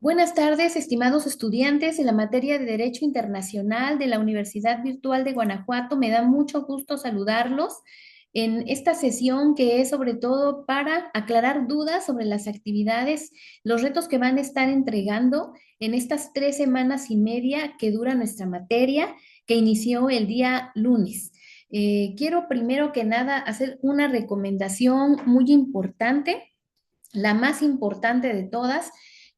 Buenas tardes, estimados estudiantes de la materia de Derecho Internacional de la Universidad Virtual de Guanajuato. Me da mucho gusto saludarlos en esta sesión que es sobre todo para aclarar dudas sobre las actividades, los retos que van a estar entregando en estas 3 semanas y media que dura nuestra materia, que inició el día lunes. Quiero primero que nada hacer una recomendación muy importante, la más importante de todas.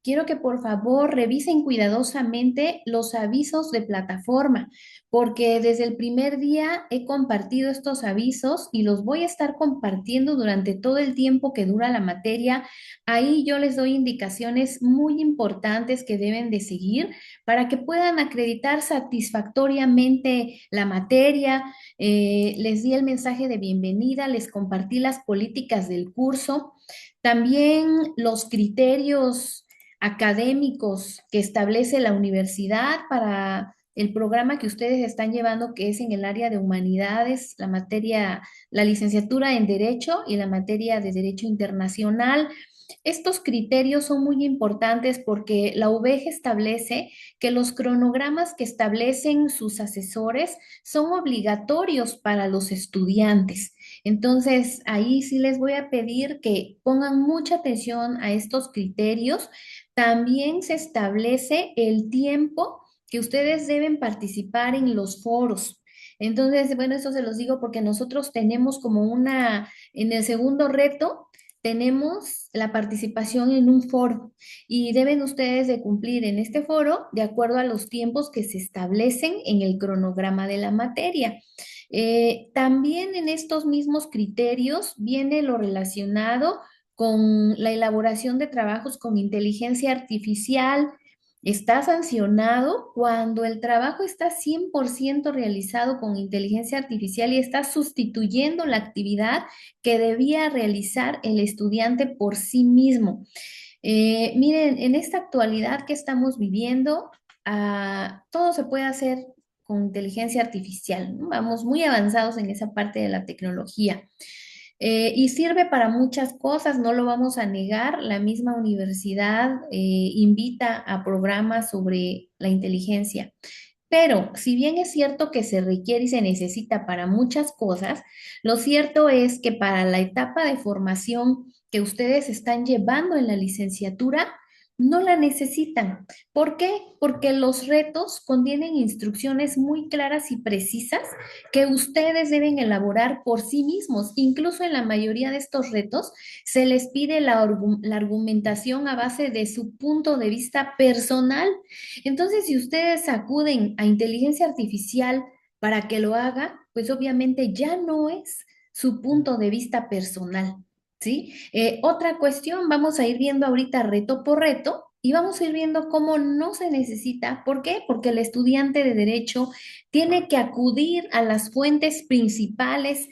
Quiero que por favor revisen cuidadosamente los avisos de plataforma, porque desde el primer día he compartido estos avisos y los voy a estar compartiendo durante todo el tiempo que dura la materia. Ahí yo les doy indicaciones muy importantes que deben de seguir para que puedan acreditar satisfactoriamente la materia. Les di el mensaje de bienvenida, les compartí las políticas del curso. También los criterios académicos que establece la universidad para el programa que ustedes están llevando, que es en el área de humanidades, la materia, la licenciatura en Derecho y la materia de Derecho Internacional. Estos criterios son muy importantes porque la UVG establece que los cronogramas que establecen sus asesores son obligatorios para los estudiantes. Entonces, ahí sí les voy a pedir que pongan mucha atención a estos criterios. También se establece el tiempo que ustedes deben participar en los foros. Entonces, bueno, eso se los digo porque nosotros tenemos como en el segundo reto, tenemos la participación en un foro y deben ustedes de cumplir en este foro de acuerdo a los tiempos que se establecen en el cronograma de la materia. También en estos mismos criterios viene lo relacionado con la elaboración de trabajos con inteligencia artificial. Está sancionado cuando el trabajo está 100% realizado con inteligencia artificial y está sustituyendo la actividad que debía realizar el estudiante por sí mismo. Miren, en esta actualidad que estamos viviendo, todo se puede hacer con inteligencia artificial, ¿no? Vamos muy avanzados en esa parte de la tecnología. Y sirve para muchas cosas, no lo vamos a negar. La misma universidad invita a programas sobre la inteligencia. Pero si bien es cierto que se requiere y se necesita para muchas cosas, lo cierto es que para la etapa de formación que ustedes están llevando en la licenciatura, no la necesitan. ¿Por qué? Porque los retos contienen instrucciones muy claras y precisas que ustedes deben elaborar por sí mismos. Incluso en la mayoría de estos retos se les pide la argumentación a base de su punto de vista personal. Entonces, si ustedes acuden a inteligencia artificial para que lo haga, pues obviamente ya no es su punto de vista personal, ¿sí? Otra cuestión, vamos a ir viendo ahorita reto por reto y vamos a ir viendo cómo no se necesita. ¿Por qué? Porque el estudiante de derecho tiene que acudir a las fuentes principales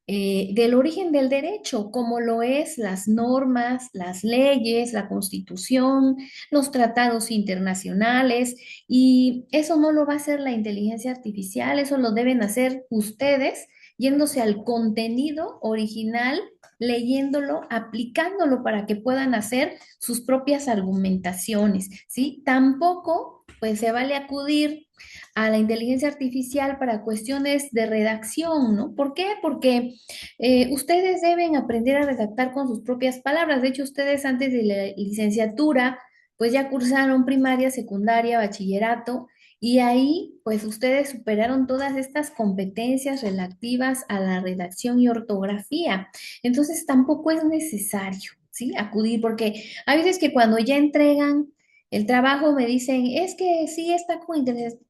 del origen del derecho, como lo es las normas, las leyes, la constitución, los tratados internacionales, y eso no lo va a hacer la inteligencia artificial, eso lo deben hacer ustedes yéndose al contenido original, leyéndolo, aplicándolo para que puedan hacer sus propias argumentaciones, ¿sí? Tampoco, pues se vale acudir a la inteligencia artificial para cuestiones de redacción, ¿no? ¿Por qué? Porque ustedes deben aprender a redactar con sus propias palabras. De hecho, ustedes antes de la licenciatura, pues ya cursaron primaria, secundaria, bachillerato, y ahí, pues ustedes superaron todas estas competencias relativas a la redacción y ortografía. Entonces, tampoco es necesario, ¿sí? Acudir, porque hay veces que cuando ya entregan el trabajo me dicen, es que sí está con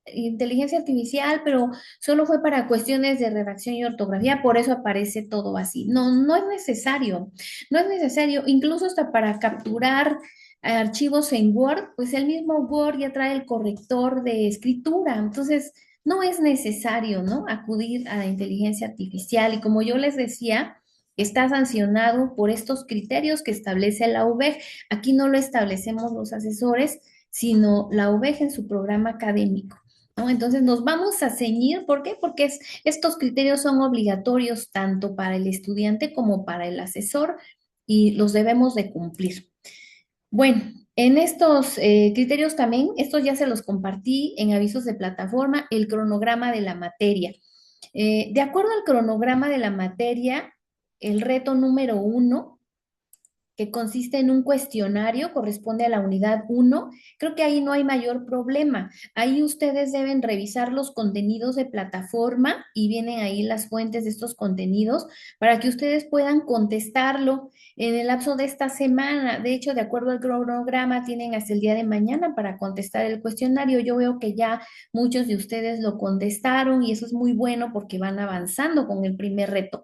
inteligencia artificial, pero solo fue para cuestiones de redacción y ortografía, por eso aparece todo así. No, no es necesario, no es necesario, incluso hasta para capturar archivos en Word, pues el mismo Word ya trae el corrector de escritura, entonces no es necesario, ¿no? Acudir a la inteligencia artificial y como yo les decía, está sancionado por estos criterios que establece la UVEG. Aquí no lo establecemos los asesores, sino la UVEG en su programa académico, ¿no? Entonces nos vamos a ceñir, ¿por qué? Porque estos criterios son obligatorios tanto para el estudiante como para el asesor y los debemos de cumplir. Bueno. En estos criterios también, estos ya se los compartí en avisos de plataforma, el cronograma de la materia. De acuerdo al cronograma de la materia, el reto número 1, que consiste en un cuestionario, corresponde a la unidad 1. Creo que ahí no hay mayor problema. Ahí ustedes deben revisar los contenidos de plataforma y vienen ahí las fuentes de estos contenidos para que ustedes puedan contestarlo en el lapso de esta semana. De hecho, de acuerdo al cronograma, tienen hasta el día de mañana para contestar el cuestionario. Yo veo que ya muchos de ustedes lo contestaron y eso es muy bueno porque van avanzando con el primer reto.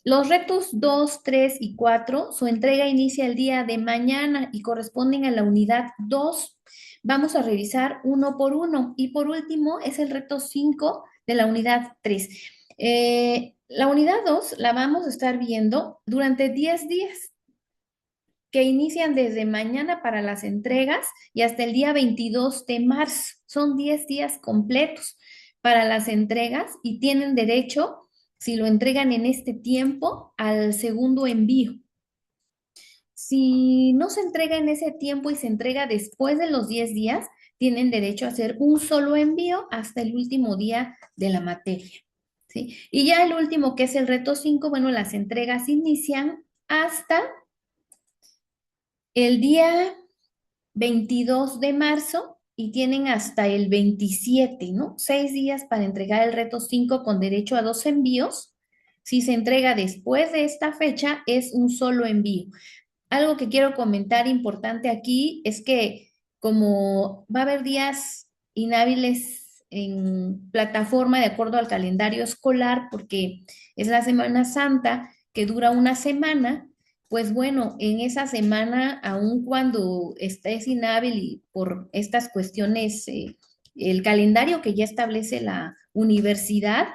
Los retos 2, 3 y 4, su entrega inicia el día de mañana y corresponden a la unidad 2. Vamos a revisar uno por uno. Y por último es el reto 5 de la unidad 3. La unidad 2 la vamos a estar viendo durante 10 días que inician desde mañana para las entregas y hasta el día 22 de marzo. Son 10 días completos para las entregas y tienen derecho, si lo entregan en este tiempo, al segundo envío. Si no se entrega en ese tiempo y se entrega después de los 10 días, tienen derecho a hacer un solo envío hasta el último día de la materia. ¿Sí? Y ya el último, que es el reto 5, bueno, las entregas inician hasta el día 22 de marzo y tienen hasta el 27, ¿no? 6 días para entregar el reto 5 con derecho a 2 envíos. Si se entrega después de esta fecha, es un solo envío. Algo que quiero comentar importante aquí es que como va a haber días inhábiles en plataforma de acuerdo al calendario escolar, porque es la Semana Santa que dura una semana, pues bueno, en esa semana, aun cuando estés inhábil y por estas cuestiones, el calendario que ya establece la universidad,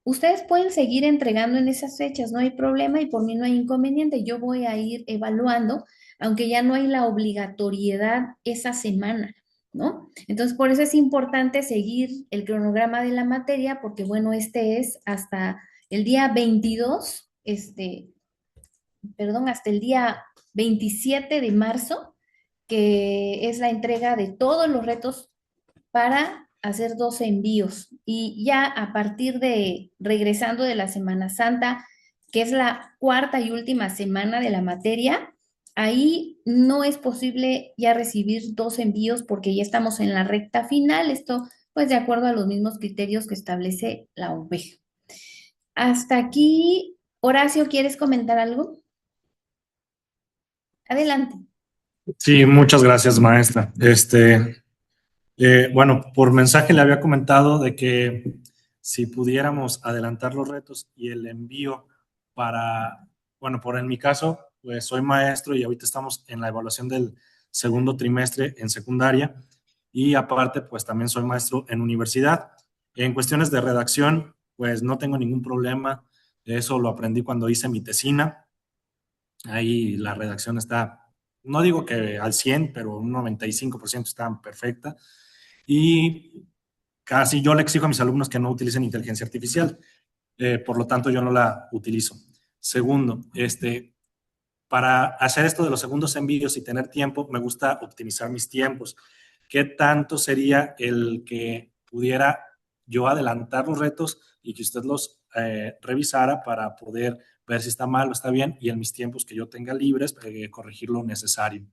ustedes pueden seguir entregando en esas fechas, no hay problema y por mí no hay inconveniente. Yo voy a ir evaluando, aunque ya no hay la obligatoriedad esa semana, ¿no? Entonces, por eso es importante seguir el cronograma de la materia, porque bueno, este es hasta el día 22, perdón, hasta el día 27 de marzo, que es la entrega de todos los retos para hacer 12 envíos. Y ya a partir de regresando de la Semana Santa, que es la cuarta y última semana de la materia, ahí no es posible ya recibir 2 envíos porque ya estamos en la recta final. Esto, pues, de acuerdo a los mismos criterios que establece la UVEG. Hasta aquí, Horacio, ¿quieres comentar algo? Adelante. Sí, muchas gracias, maestra. Bueno, por mensaje le había comentado de que si pudiéramos adelantar los retos y el envío para, bueno, por en mi caso, pues soy maestro y ahorita estamos en la evaluación del segundo trimestre en secundaria y aparte, pues también soy maestro en universidad. En cuestiones de redacción, pues no tengo ningún problema. Eso lo aprendí cuando hice mi tesina. Ahí la redacción está, no digo que al 100, pero un 95% está perfecta. Y casi yo le exijo a mis alumnos que no utilicen inteligencia artificial. Por lo tanto, yo no la utilizo. Segundo, para hacer esto de los segundos envíos y tener tiempo, me gusta optimizar mis tiempos. ¿Qué tanto sería el que pudiera yo adelantar los retos y que usted los revisara para poder ver si está mal o está bien y en mis tiempos que yo tenga libres, corregir lo necesario?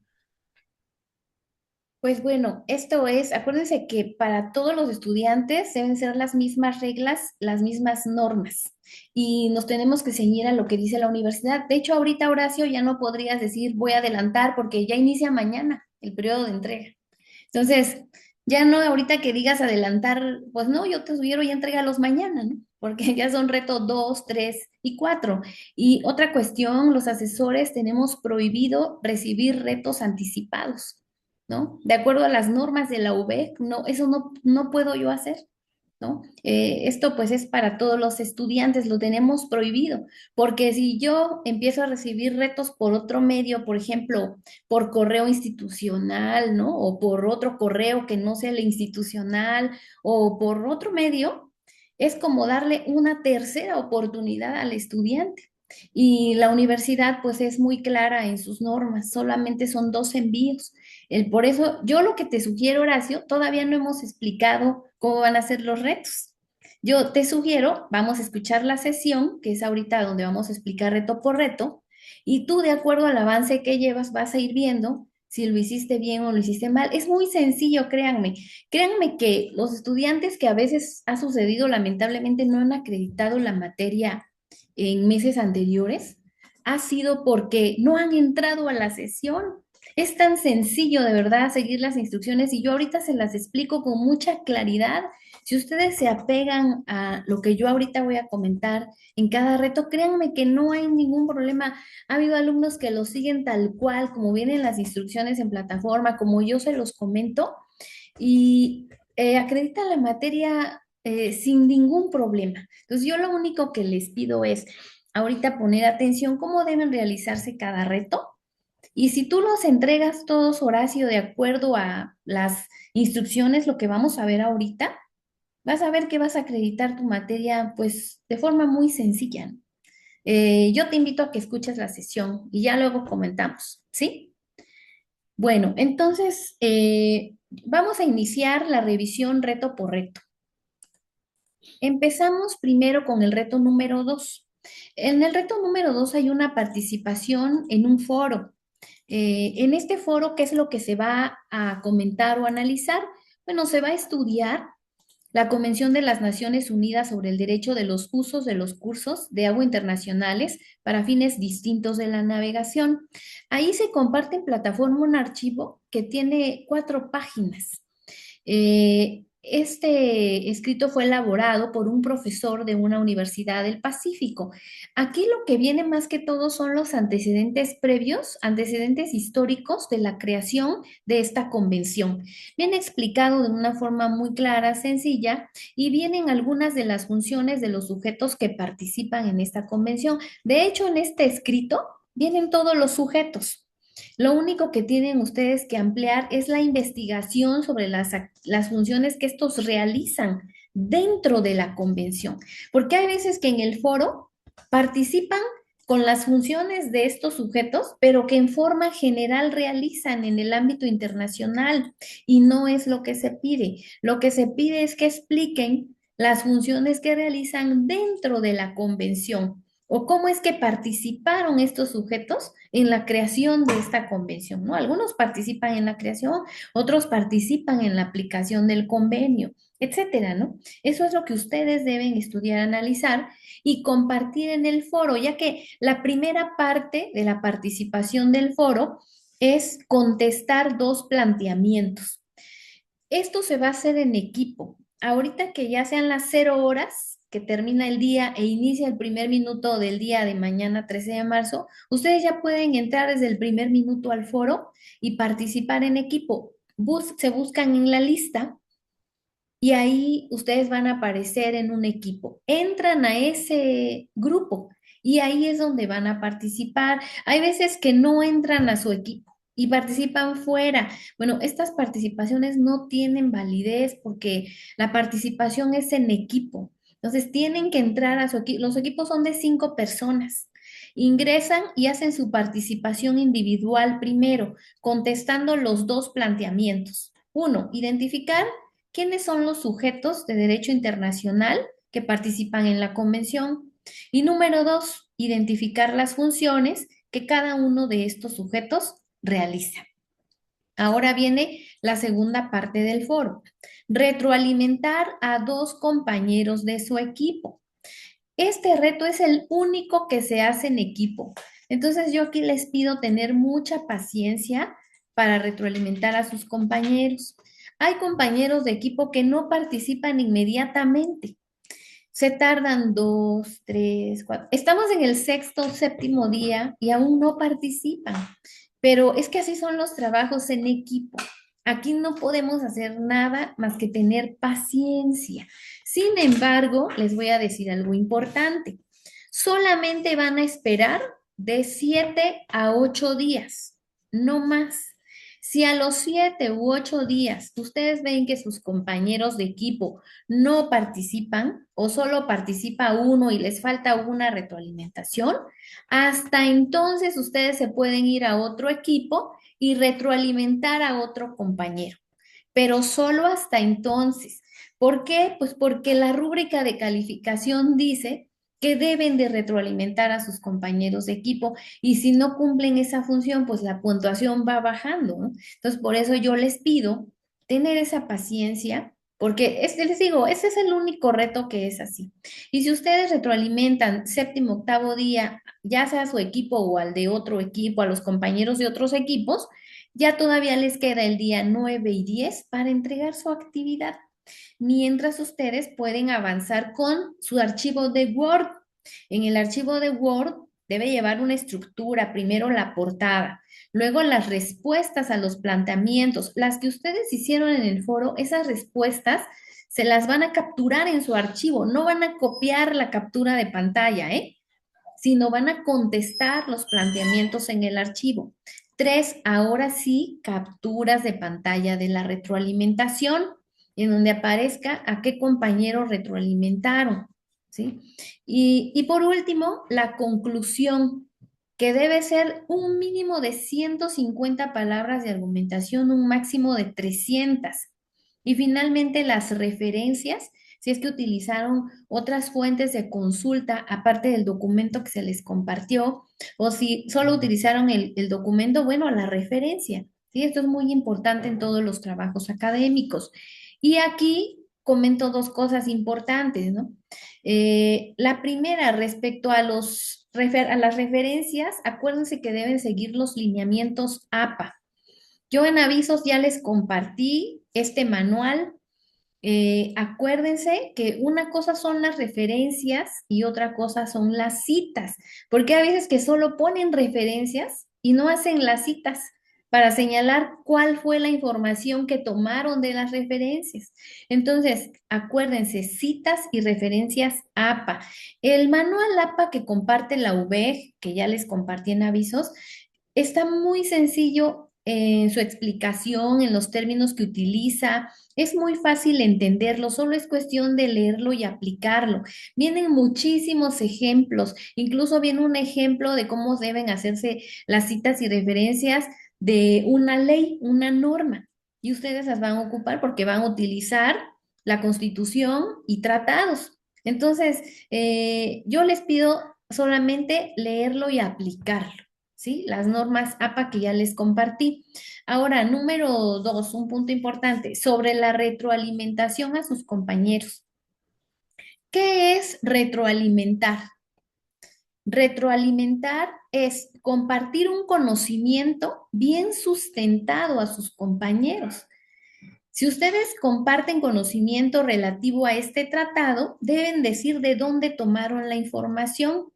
Pues bueno, esto es, acuérdense que para todos los estudiantes deben ser las mismas reglas, las mismas normas y nos tenemos que ceñir a lo que dice la universidad. De hecho, ahorita, Horacio, ya no podrías decir voy a adelantar porque ya inicia mañana el periodo de entrega. Entonces, ya no ahorita que digas adelantar, pues no, yo te sugiero ya entrégalos mañana, ¿no? Porque ya son reto 2, 3 y 4. Y otra cuestión, los asesores tenemos prohibido recibir retos anticipados, ¿no? De acuerdo a las normas de la UVEC, no, eso no puedo yo hacer, ¿no? Esto pues es para todos los estudiantes, lo tenemos prohibido, porque si yo empiezo a recibir retos por otro medio, por ejemplo, por correo institucional, ¿no? O por otro correo que no sea el institucional, o por otro medio, es como darle una tercera oportunidad al estudiante. Y la universidad pues es muy clara en sus normas, solamente son 2 envíos. Por eso yo lo que te sugiero, Horacio, todavía no hemos explicado cómo van a ser los retos. Yo te sugiero, vamos a escuchar la sesión, que es ahorita donde vamos a explicar reto por reto, y tú de acuerdo al avance que llevas vas a ir viendo si lo hiciste bien o lo hiciste mal. Es muy sencillo, créanme. Créanme que los estudiantes que a veces ha sucedido lamentablemente no han acreditado la materia en meses anteriores, ha sido porque no han entrado a la sesión. Es tan sencillo de verdad seguir las instrucciones y yo ahorita se las explico con mucha claridad. Si ustedes se apegan a lo que yo ahorita voy a comentar en cada reto, créanme que no hay ningún problema. Ha habido alumnos que lo siguen tal cual, como vienen las instrucciones en plataforma, como yo se los comento, y acreditan la materia sin ningún problema. Entonces, yo lo único que les pido es ahorita poner atención cómo deben realizarse cada reto. Y si tú los entregas todos, Horacio, de acuerdo a las instrucciones, lo que vamos a ver ahorita, vas a ver que vas a acreditar tu materia pues de forma muy sencilla, ¿no? Yo te invito a que escuches la sesión y ya luego comentamos, ¿sí? Bueno, entonces vamos a iniciar la revisión reto por reto. Empezamos primero con el reto número 2. En el reto número 2 hay una participación en un foro. En este foro, ¿qué es lo que se va a comentar o analizar? Bueno, se va a estudiar la Convención de las Naciones Unidas sobre el Derecho de los Usos de los Cursos de Agua Internacionales para fines distintos de la navegación. Ahí se comparte en plataforma un archivo que tiene 4 páginas. Este escrito fue elaborado por un profesor de una universidad del Pacífico. Aquí lo que viene más que todo son los antecedentes previos, antecedentes históricos de la creación de esta convención. Viene explicado de una forma muy clara, sencilla, y vienen algunas de las funciones de los sujetos que participan en esta convención. De hecho, en este escrito vienen todos los sujetos. Lo único que tienen ustedes que ampliar es la investigación sobre las funciones que estos realizan dentro de la convención, porque hay veces que en el foro participan con las funciones de estos sujetos, pero que en forma general realizan en el ámbito internacional y no es lo que se pide. Lo que se pide es que expliquen las funciones que realizan dentro de la convención o cómo es que participaron estos sujetos en la creación de esta convención, ¿no? Algunos participan en la creación, otros participan en la aplicación del convenio, etcétera, ¿no? Eso es lo que ustedes deben estudiar, analizar y compartir en el foro, ya que la primera parte de la participación del foro es contestar 2 planteamientos. Esto se va a hacer en equipo. Ahorita que ya sean las 0 horas que termina el día e inicia el primer minuto del día de mañana, 13 de marzo, ustedes ya pueden entrar desde el primer minuto al foro y participar en equipo. Se buscan en la lista y ahí ustedes van a aparecer en un equipo. Entran a ese grupo y ahí es donde van a participar. Hay veces que no entran a su equipo y participan fuera. Bueno, estas participaciones no tienen validez porque la participación es en equipo. Entonces tienen que entrar a su equipo. Los equipos son de 5 personas. Ingresan y hacen su participación individual primero, contestando los 2 planteamientos. Uno, identificar quiénes son los sujetos de derecho internacional que participan en la convención. Y número 2, identificar las funciones que cada uno de estos sujetos realiza. Ahora viene la segunda parte del foro. Retroalimentar a 2 compañeros de su equipo. Este reto es el único que se hace en equipo. Entonces yo aquí les pido tener mucha paciencia para retroalimentar a sus compañeros. Hay compañeros de equipo que no participan inmediatamente. Se tardan 2, 3, 4. Estamos en el sexto, séptimo día y aún no participan. Pero es que así son los trabajos en equipo. Aquí no podemos hacer nada más que tener paciencia. Sin embargo, les voy a decir algo importante. Solamente van a esperar de 7 a 8 días, no más. Si a los 7 u 8 días ustedes ven que sus compañeros de equipo no participan o solo participa uno y les falta una retroalimentación, hasta entonces ustedes se pueden ir a otro equipo y retroalimentar a otro compañero, pero solo hasta entonces. ¿Por qué? Pues porque la rúbrica de calificación dice que deben de retroalimentar a sus compañeros de equipo y si no cumplen esa función, pues la puntuación va bajando, ¿no? Entonces, por eso yo les pido tener esa paciencia, porque les digo, ese es el único reto que es así. Y si ustedes retroalimentan séptimo, octavo día, ya sea a su equipo o al de otro equipo, a los compañeros de otros equipos, ya todavía les queda el día 9 y 10 para entregar su actividad, mientras ustedes pueden avanzar con su archivo de Word. En el archivo de Word debe llevar una estructura, primero la portada, luego las respuestas a los planteamientos, las que ustedes hicieron en el foro, esas respuestas se las van a capturar en su archivo, no van a copiar la captura de pantalla, ¿eh? Sino van a contestar los planteamientos en el archivo. Tres, ahora sí, capturas de pantalla de la retroalimentación, en donde aparezca a qué compañero retroalimentaron, ¿sí? Y por último, la conclusión, que debe ser un mínimo de 150 palabras de argumentación, un máximo de 300. Y finalmente, las referencias, si es que utilizaron otras fuentes de consulta aparte del documento que se les compartió, o si solo utilizaron el documento, bueno, la referencia. ¿Sí? Esto es muy importante en todos los trabajos académicos. Y aquí comento dos cosas importantes, ¿no? La primera, respecto a a las referencias, acuérdense que deben seguir los lineamientos APA. Yo en avisos ya les compartí este manual. Acuérdense que una cosa son las referencias y otra cosa son las citas, porque a veces que solo ponen referencias y no hacen las citas para señalar cuál fue la información que tomaron de las referencias. Entonces, acuérdense, citas y referencias APA. El manual APA que comparte la UVEG, que ya les compartí en avisos, está muy sencillo en su explicación, en los términos que utiliza. Es muy fácil entenderlo, solo es cuestión de leerlo y aplicarlo. Vienen muchísimos ejemplos, incluso viene un ejemplo de cómo deben hacerse las citas y referencias de una ley, una norma. Y ustedes las van a ocupar porque van a utilizar la Constitución y tratados. Entonces, yo les pido solamente leerlo y aplicarlo. ¿Sí? Las normas APA que ya les compartí. Ahora, número dos, un punto importante, sobre la retroalimentación a sus compañeros. ¿Qué es retroalimentar? Retroalimentar es compartir un conocimiento bien sustentado a sus compañeros. Si ustedes comparten conocimiento relativo a este tratado, deben decir de dónde tomaron la información.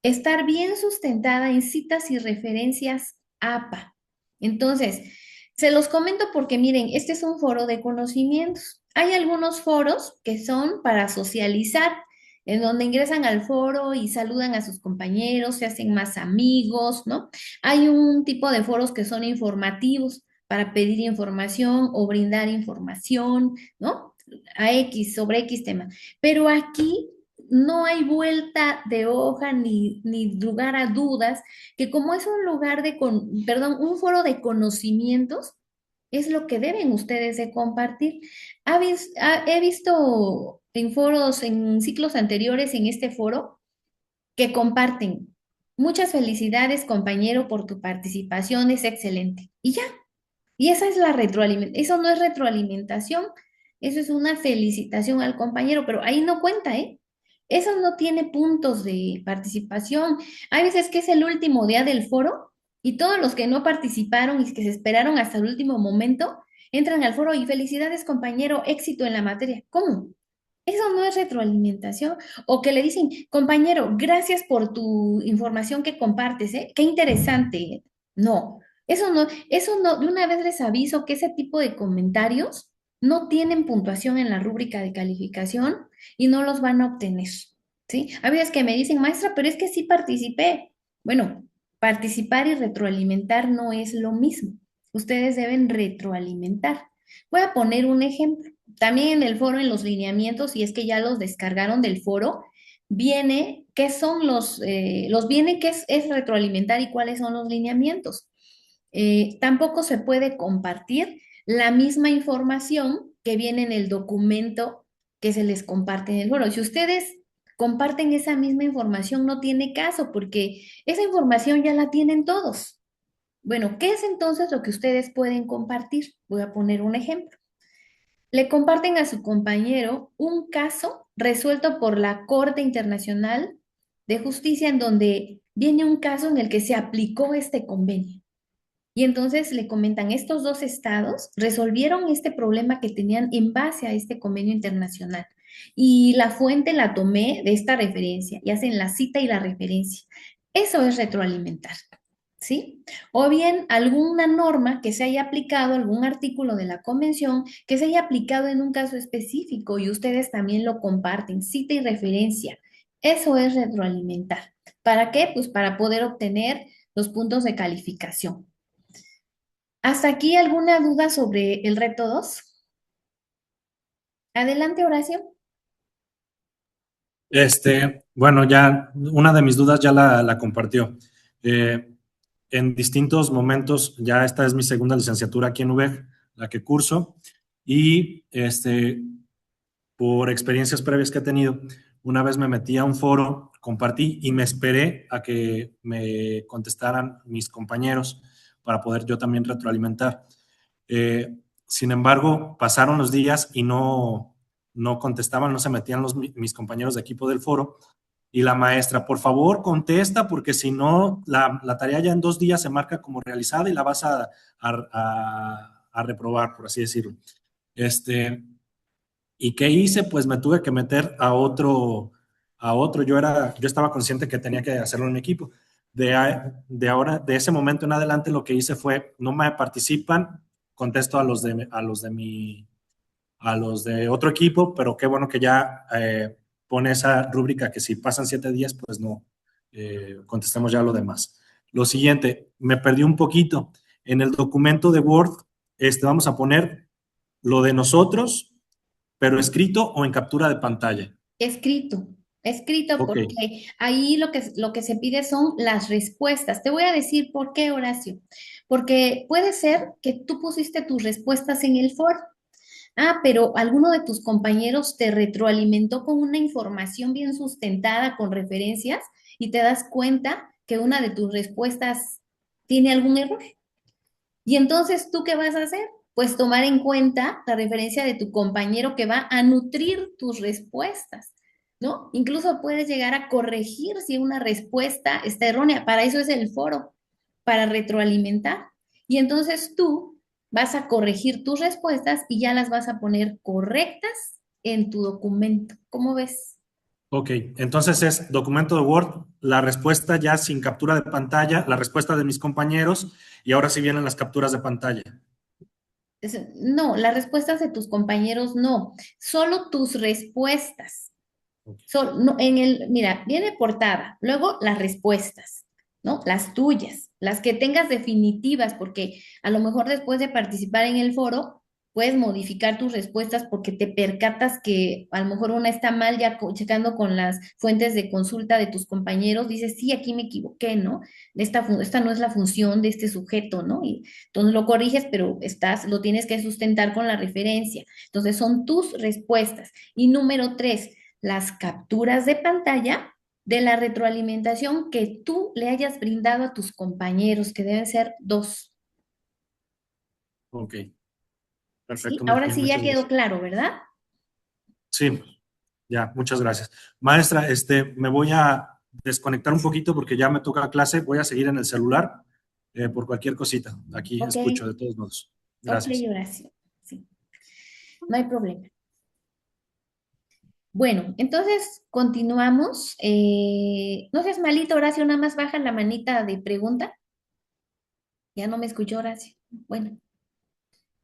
Estar bien sustentada en citas y referencias APA. Entonces, se los comento porque miren, este es un foro de conocimientos. Hay algunos foros que son para socializar, en donde ingresan al foro y saludan a sus compañeros, se hacen más amigos, ¿no? Hay un tipo de foros que son informativos para pedir información o brindar información, ¿no? A X, sobre X tema. Pero aquí no hay vuelta de hoja ni lugar a dudas, que como es un lugar perdón, un foro de conocimientos, es lo que deben ustedes de compartir. He visto en foros, en ciclos anteriores en este foro, que comparten. Muchas felicidades, compañero, por tu participación, es excelente. Y ya, y esa es la retroalimentación. Eso no es retroalimentación, eso es una felicitación al compañero, pero ahí no cuenta, ¿eh? Eso no tiene puntos de participación. Hay veces que es el último día del foro y todos los que no participaron y que se esperaron hasta el último momento entran al foro y felicidades, compañero, éxito en la materia. ¿Cómo? Eso no es retroalimentación. O que le dicen, compañero, gracias por tu información que compartes, ¿eh? Qué interesante. ¿Eh? No, eso no, de una vez les aviso que ese tipo de comentarios no tienen puntuación en la rúbrica de calificación y no los van a obtener, ¿sí? A veces que me dicen, maestra, pero es que sí participé. Bueno, participar y retroalimentar no es lo mismo. ustedes deben retroalimentar. Voy a poner un ejemplo. También en el foro, en los lineamientos, si es que ya los descargaron del foro, viene qué son viene qué es retroalimentar y cuáles son los lineamientos. Tampoco se puede compartir la misma información que viene en el documento que se les comparte en el foro. Si ustedes comparten esa misma información, no tiene caso porque esa información ya la tienen todos. Bueno, ¿qué es entonces lo que ustedes pueden compartir? Voy a poner un ejemplo. Le comparten a su compañero un caso resuelto por la Corte Internacional de Justicia en donde viene un caso en el que se aplicó este convenio. Y entonces le comentan, estos dos estados resolvieron este problema que tenían en base a este convenio internacional. Y la fuente la tomé de esta referencia y hacen la cita y la referencia. Eso es retroalimentar, ¿sí? O bien alguna norma que se haya aplicado, algún artículo de la convención que se haya aplicado en un caso específico y ustedes también lo comparten, cita y referencia. Eso es retroalimentar. ¿Para qué? Pues para poder obtener los puntos de calificación. ¿Hasta aquí alguna duda sobre el reto 2? Adelante, Horacio. Bueno, ya una de mis dudas ya la compartió. Eh, en distintos momentos, ya esta es mi segunda licenciatura aquí en UVEG, la que curso, y por experiencias previas que he tenido, una vez me metí a un foro, compartí y me esperé a que me contestaran mis compañeros para poder yo también retroalimentar. Sin embargo, pasaron los días y no contestaban, no se metían mis compañeros de equipo del foro. Y la maestra, por favor, contesta, porque si no, la tarea ya en 2 días se marca como realizada y la vas a reprobar, por así decirlo. ¿Y qué hice? Pues me tuve que meter a otro. Yo estaba consciente que tenía que hacerlo en mi equipo. De ese momento en adelante, lo que hice fue, no me participan, contesto a los de otro equipo, pero qué bueno que ya pone esa rúbrica que si pasan 7 días, pues no, contestemos ya lo demás. Lo siguiente, me perdí un poquito. En el documento de Word, vamos a poner lo de nosotros, pero escrito o en captura de pantalla. Escrito, escrito, Ok, porque ahí lo que se pide son las respuestas. Te voy a decir por qué, Horacio. Porque puede ser que tú pusiste tus respuestas en el foro. Ah, pero alguno de tus compañeros te retroalimentó con una información bien sustentada, con referencias, y te das cuenta que una de tus respuestas tiene algún error. Y entonces, ¿tú qué vas a hacer? Pues tomar en cuenta la referencia de tu compañero que va a nutrir tus respuestas, ¿no? Incluso puedes llegar a corregir si una respuesta está errónea. Para eso es el foro, para retroalimentar. Y entonces tú vas a corregir tus respuestas y ya las vas a poner correctas en tu documento. ¿Cómo ves? ok. Entonces es documento de Word, la respuesta ya sin captura de pantalla, la respuesta de mis compañeros y ahora sí vienen las capturas de pantalla. No, las respuestas de tus compañeros no, solo tus respuestas. Ok. No, mira, viene portada, luego las respuestas, ¿no? Las tuyas, las que tengas definitivas, porque a lo mejor después de participar en el foro, puedes modificar tus respuestas porque te percatas que a lo mejor una está mal, ya checando con las fuentes de consulta de tus compañeros, dices, sí, aquí me equivoqué, ¿no? Esta no es la función de este sujeto, ¿no? Y entonces lo corriges, pero lo tienes que sustentar con la referencia. Entonces son tus respuestas. Y número 3, las capturas de pantalla de la retroalimentación que tú le hayas brindado a tus compañeros, que deben ser 2. Ok, ¿Sí? perfecto, muy Ahora bien, sí ya muchas quedó gracias. claro, ¿verdad? Sí, ya, muchas gracias. Maestra, me voy a desconectar un poquito porque ya me toca clase, voy a seguir en el celular por cualquier cosita. Aquí Ok, escucho de todos modos. ok, Gracias. Horacio. Sí, no hay problema. Bueno, entonces continuamos. No seas malito, Horacio, nada más baja la manita de pregunta. Ya no me escuchó, Horacio. Bueno,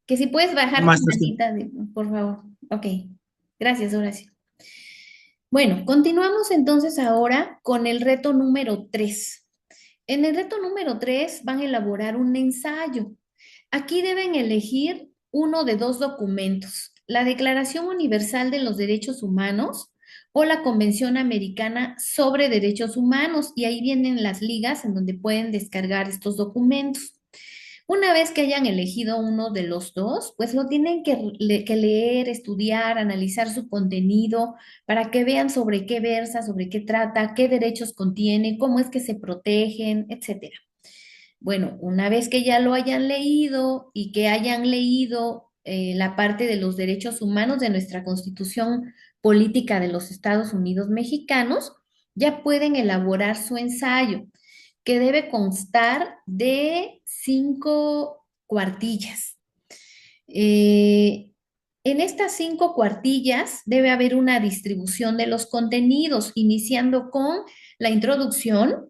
que si puedes bajar tu Maestra, manita, por favor. Ok, gracias, Horacio. Bueno, continuamos entonces ahora con el reto número 3. En el reto número 3 van a elaborar un ensayo. Aquí deben elegir uno de dos documentos, la Declaración Universal de los Derechos Humanos o la Convención Americana sobre Derechos Humanos, y ahí vienen las ligas en donde pueden descargar estos documentos. Una vez que hayan elegido uno de los dos, pues lo tienen que leer, estudiar, analizar su contenido para que vean sobre qué versa, sobre qué trata, qué derechos contiene, cómo es que se protegen, etcétera. Bueno, una vez que ya lo hayan leído y que hayan leído la parte de los derechos humanos de nuestra Constitución Política de los Estados Unidos Mexicanos, ya pueden elaborar su ensayo, que debe constar de 5 cuartillas. Eh, en estas 5 cuartillas debe haber una distribución de los contenidos, iniciando con la introducción,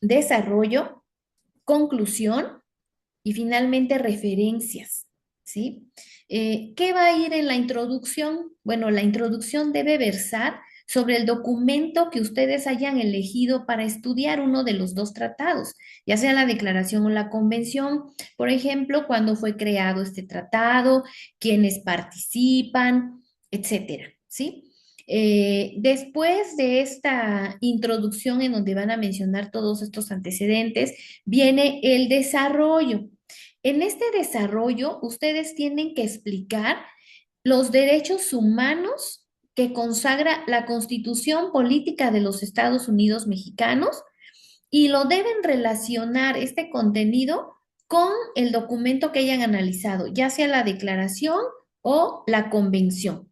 desarrollo, conclusión y finalmente referencias, ¿sí? ¿Qué va a ir en la introducción? Bueno, la introducción debe versar sobre el documento que ustedes hayan elegido para estudiar uno de los dos tratados, ya sea la declaración o la convención. Por ejemplo, cuándo fue creado este tratado, quiénes participan, etcétera, ¿sí? Después de esta introducción en donde van a mencionar todos estos antecedentes, viene el desarrollo. En este desarrollo, ustedes tienen que explicar los derechos humanos que consagra la Constitución Política de los Estados Unidos Mexicanos, y lo deben relacionar este contenido con el documento que hayan analizado, ya sea la declaración o la convención.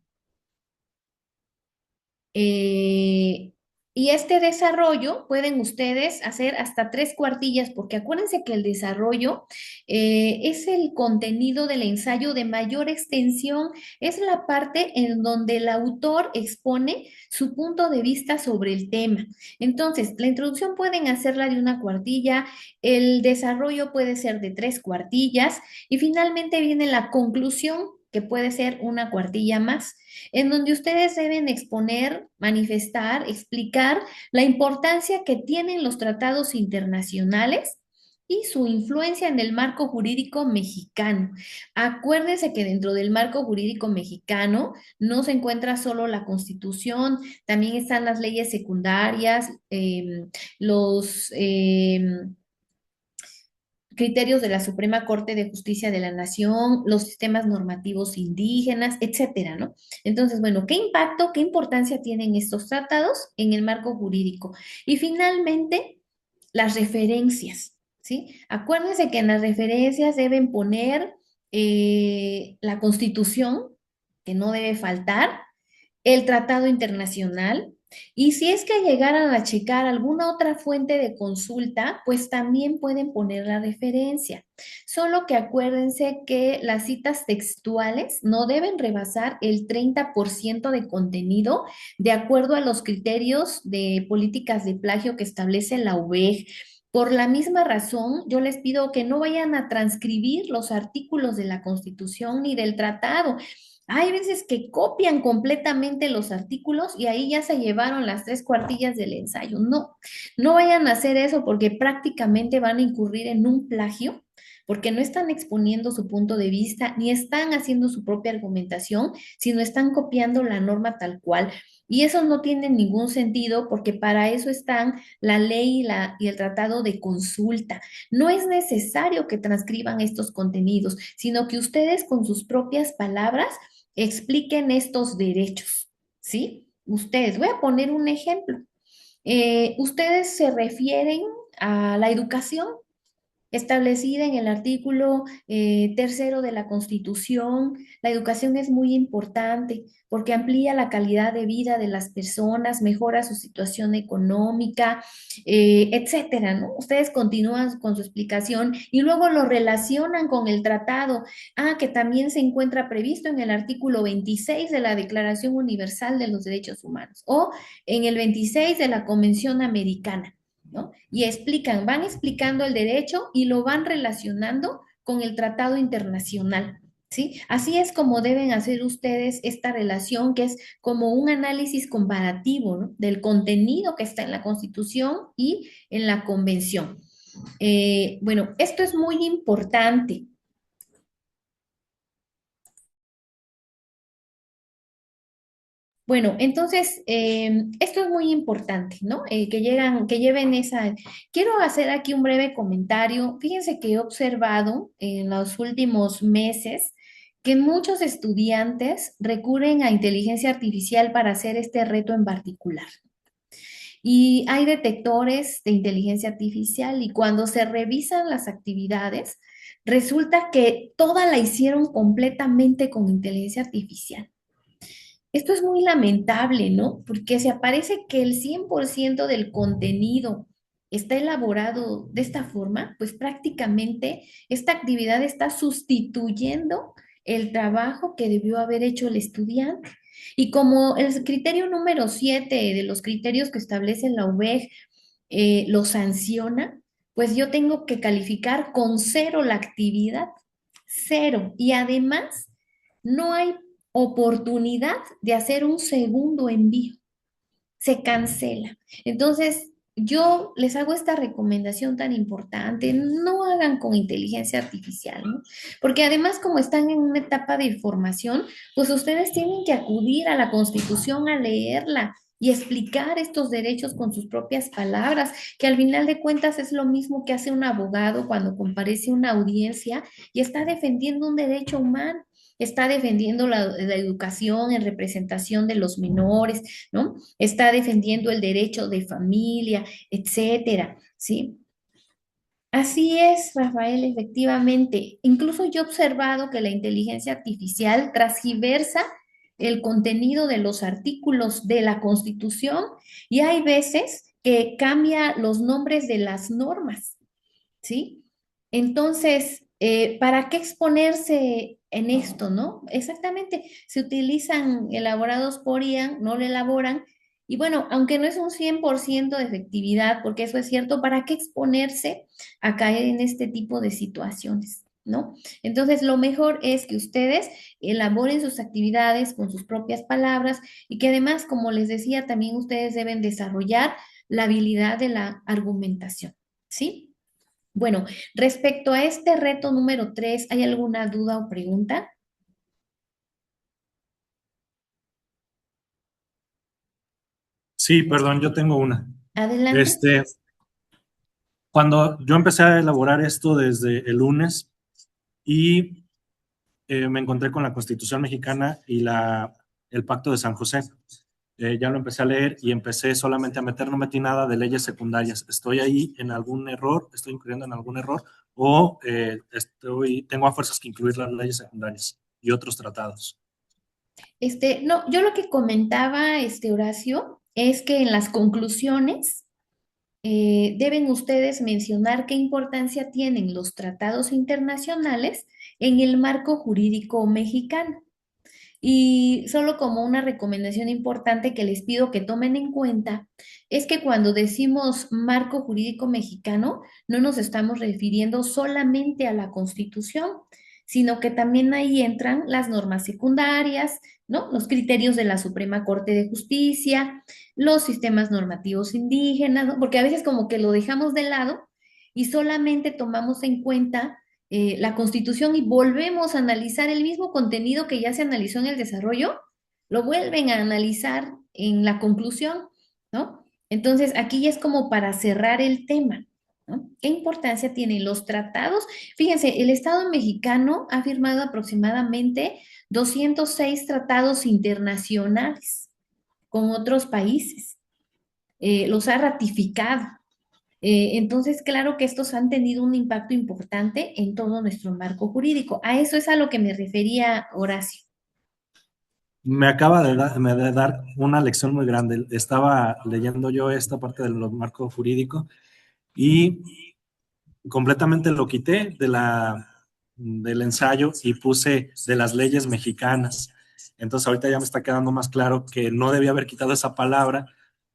Eh, y este desarrollo pueden ustedes hacer hasta 3 cuartillas, porque acuérdense que el desarrollo es el contenido del ensayo de mayor extensión, es la parte en donde el autor expone su punto de vista sobre el tema. Entonces, la introducción pueden hacerla de 1 cuartilla, el desarrollo puede ser de 3 cuartillas y finalmente viene la conclusión, que puede ser 1 cuartilla más, en donde ustedes deben exponer, manifestar, explicar la importancia que tienen los tratados internacionales y su influencia en el marco jurídico mexicano. Acuérdense que dentro del marco jurídico mexicano no se encuentra solo la Constitución, también están las leyes secundarias, los criterios de la Suprema Corte de Justicia de la Nación, los sistemas normativos indígenas, etcétera, ¿no? Entonces, bueno, ¿qué impacto, qué importancia tienen estos tratados en el marco jurídico? Y finalmente, las referencias, ¿sí? Acuérdense que en las referencias deben poner la Constitución, que no debe faltar, el tratado internacional. Y si es que llegaran a checar alguna otra fuente de consulta, pues también pueden poner la referencia. Solo que acuérdense que las citas textuales no deben rebasar el 30% de contenido de acuerdo a los criterios de políticas de plagio que establece la UVEG. Por la misma razón, yo les pido que no vayan a transcribir los artículos de la Constitución ni del tratado. Hay veces que copian completamente los artículos y ahí ya se llevaron las 3 cuartillas del ensayo. No, no vayan a hacer eso porque prácticamente van a incurrir en un plagio, porque no están exponiendo su punto de vista ni están haciendo su propia argumentación, sino están copiando la norma tal cual. Y eso no tiene ningún sentido porque para eso están la ley y el tratado de consulta. No es necesario que transcriban estos contenidos, sino que ustedes con sus propias palabras expliquen estos derechos, ¿sí? Ustedes, voy a poner un ejemplo. Ustedes se refieren a la educación establecida en el artículo tercero de la Constitución. La educación es muy importante porque amplía la calidad de vida de las personas, mejora su situación económica, etcétera, ¿no? Ustedes continúan con su explicación y luego lo relacionan con el tratado, que también se encuentra previsto en el artículo 26 de la Declaración Universal de los Derechos Humanos o en el 26 de la Convención Americana, ¿no? Y explican, van explicando el derecho y lo van relacionando con el tratado internacional, ¿sí? Así es como deben hacer ustedes esta relación, que es como un análisis comparativo, ¿no? Del contenido que está en la Constitución y en la Convención. Bueno, esto es muy importante. Bueno, entonces, esto es muy importante, ¿no? Que lleven esa. Quiero hacer aquí un breve comentario. Fíjense que he observado en los últimos meses que muchos estudiantes recurren a inteligencia artificial para hacer este reto en particular. Y hay detectores de inteligencia artificial y cuando se revisan las actividades, resulta que toda la hicieron completamente con inteligencia artificial. Esto es muy lamentable, ¿no? Porque se aparece que el 100% del contenido está elaborado de esta forma, pues prácticamente esta actividad está sustituyendo el trabajo que debió haber hecho el estudiante. Y como el criterio número 7 de los criterios que establece la UVEG lo sanciona, pues yo tengo que calificar con cero la actividad, cero. Y además, no hay oportunidad de hacer un segundo envío, se cancela. Entonces, yo les hago esta recomendación tan importante, no hagan con inteligencia artificial, ¿no? Porque además, como están en una etapa de formación, pues ustedes tienen que acudir a la Constitución a leerla y explicar estos derechos con sus propias palabras, que al final de cuentas es lo mismo que hace un abogado cuando comparece a una audiencia y está defendiendo un derecho humano. Está defendiendo la educación en representación de los menores, ¿no? Está defendiendo el derecho de familia, etcétera, ¿sí? Así es, Rafael, efectivamente. Incluso yo he observado que la inteligencia artificial transgiversa el contenido de los artículos de la Constitución y hay veces que cambia los nombres de las normas. ¿Sí? Entonces, ¿para qué exponerse en esto, no? Exactamente, se utilizan elaborados por IA, no lo elaboran, y bueno, aunque no es un 100% de efectividad, porque eso es cierto, ¿para qué exponerse a caer en este tipo de situaciones, no? Entonces, lo mejor es que ustedes elaboren sus actividades con sus propias palabras y que además, como les decía, también ustedes deben desarrollar la habilidad de la argumentación, ¿sí? Bueno, respecto a este reto número 3, ¿hay alguna duda o pregunta? Sí, perdón, yo tengo una. Adelante. Este, cuando yo empecé a elaborar esto desde el lunes y me encontré con la Constitución mexicana y el Pacto de San José. Ya lo empecé a leer y empecé solamente a meter, no metí nada de leyes secundarias. ¿Estoy ahí en algún error? ¿Estoy incurriendo en algún error? ¿O tengo a fuerzas que incluir las leyes secundarias y otros tratados? No, yo lo que comentaba, Horacio, es que en las conclusiones deben ustedes mencionar qué importancia tienen los tratados internacionales en el marco jurídico mexicano. Y solo como una recomendación importante que les pido que tomen en cuenta es que cuando decimos marco jurídico mexicano, no nos estamos refiriendo solamente a la Constitución, sino que también ahí entran las normas secundarias, ¿no? Los criterios de la Suprema Corte de Justicia, los sistemas normativos indígenas, ¿no? Porque a veces como que lo dejamos de lado y solamente tomamos en cuenta la Constitución y volvemos a analizar el mismo contenido que ya se analizó en el desarrollo, lo vuelven a analizar en la conclusión, ¿no? Entonces, aquí ya es como para cerrar el tema, ¿no? ¿Qué importancia tienen los tratados? Fíjense, el Estado mexicano ha firmado aproximadamente 206 tratados internacionales con otros países, los ha ratificado. Entonces, claro que estos han tenido un impacto importante en todo nuestro marco jurídico. A eso es a lo que me refería Horacio. Me acaba de dar una lección muy grande. Estaba leyendo yo esta parte del marco jurídico y completamente lo quité del ensayo y puse de las leyes mexicanas. Entonces ahorita ya me está quedando más claro que no debía haber quitado esa palabra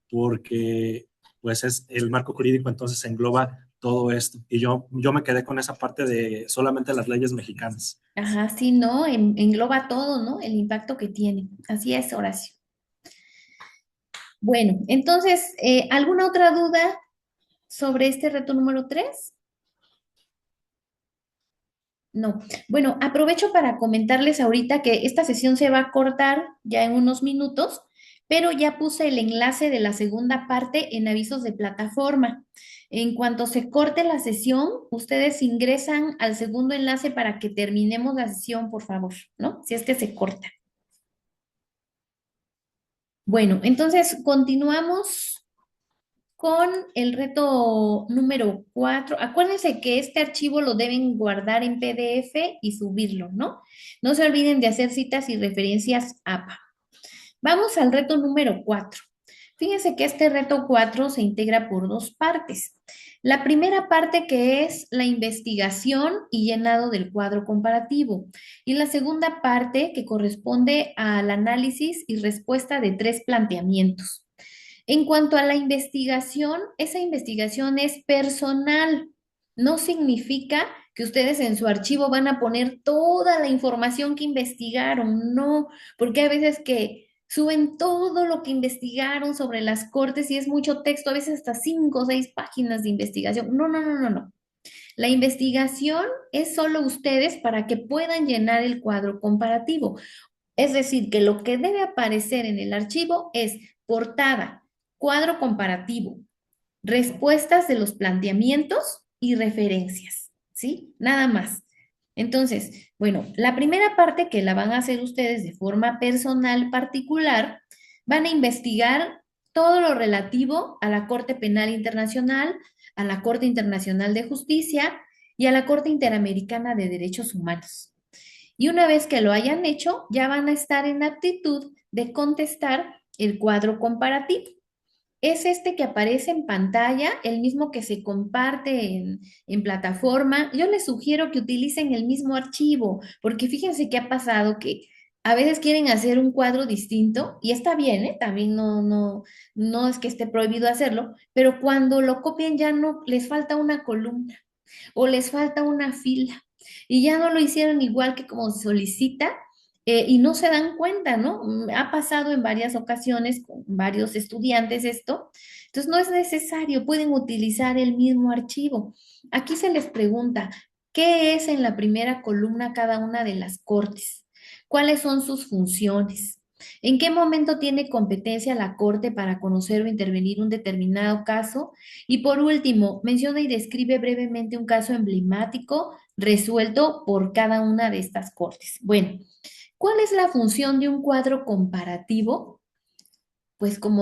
porque pues es el marco jurídico, entonces engloba todo esto. Y yo me quedé con esa parte de solamente las leyes mexicanas. Ajá, sí, ¿no? Engloba todo, ¿no? El impacto que tiene. Así es, Horacio. Bueno, entonces, ¿alguna otra duda? sobre este reto número 3. No. Bueno, aprovecho para comentarles ahorita que esta sesión se va a cortar ya en unos minutos, pero ya puse el enlace de la segunda parte en avisos de plataforma. En cuanto se corte la sesión, ustedes ingresan al segundo enlace para que terminemos la sesión, por favor, ¿no? Si es que se corta. Bueno, entonces continuamos con el reto número 4. Acuérdense que este archivo lo deben guardar en PDF y subirlo, ¿no? No se olviden de hacer citas y referencias APA. Vamos al reto número 4. Fíjense que este reto 4 se integra por dos partes. La primera parte que es la investigación y llenado del cuadro comparativo. Y la segunda parte que corresponde al análisis y respuesta de tres planteamientos. En cuanto a la investigación, esa investigación es personal. No significa que ustedes en su archivo van a poner toda la información que investigaron, no, porque hay veces que suben todo lo que investigaron sobre las cortes y es mucho texto, a veces hasta 5 o 6 páginas de investigación. No, no, no, no, no. La investigación es solo ustedes para que puedan llenar el cuadro comparativo. Es decir, que lo que debe aparecer en el archivo es portada, cuadro comparativo, respuestas de los planteamientos y referencias, ¿sí? Nada más. Entonces, bueno, la primera parte que la van a hacer ustedes de forma personal particular, van a investigar todo lo relativo a la Corte Penal Internacional, a la Corte Internacional de Justicia y a la Corte Interamericana de Derechos Humanos. Y una vez que lo hayan hecho, ya van a estar en aptitud de contestar el cuadro comparativo. Es este que aparece en pantalla, el mismo que se comparte en plataforma. Yo les sugiero que utilicen el mismo archivo, porque fíjense qué ha pasado que a veces quieren hacer un cuadro distinto y está bien, ¿eh? También no es que esté prohibido hacerlo, pero cuando lo copian ya no les falta una columna o les falta una fila y ya no lo hicieron igual que como se solicita y no se dan cuenta, ¿no? Ha pasado en varias ocasiones con varios estudiantes esto, entonces no es necesario, pueden utilizar el mismo archivo. Aquí se les pregunta, ¿qué es en la primera columna cada una de las cortes? ¿Cuáles son sus funciones? ¿En qué momento tiene competencia la Corte para conocer o intervenir un determinado caso? Y por último, menciona y describe brevemente un caso emblemático resuelto por cada una de estas cortes. Bueno, ¿cuál es la función de un cuadro comparativo? Pues como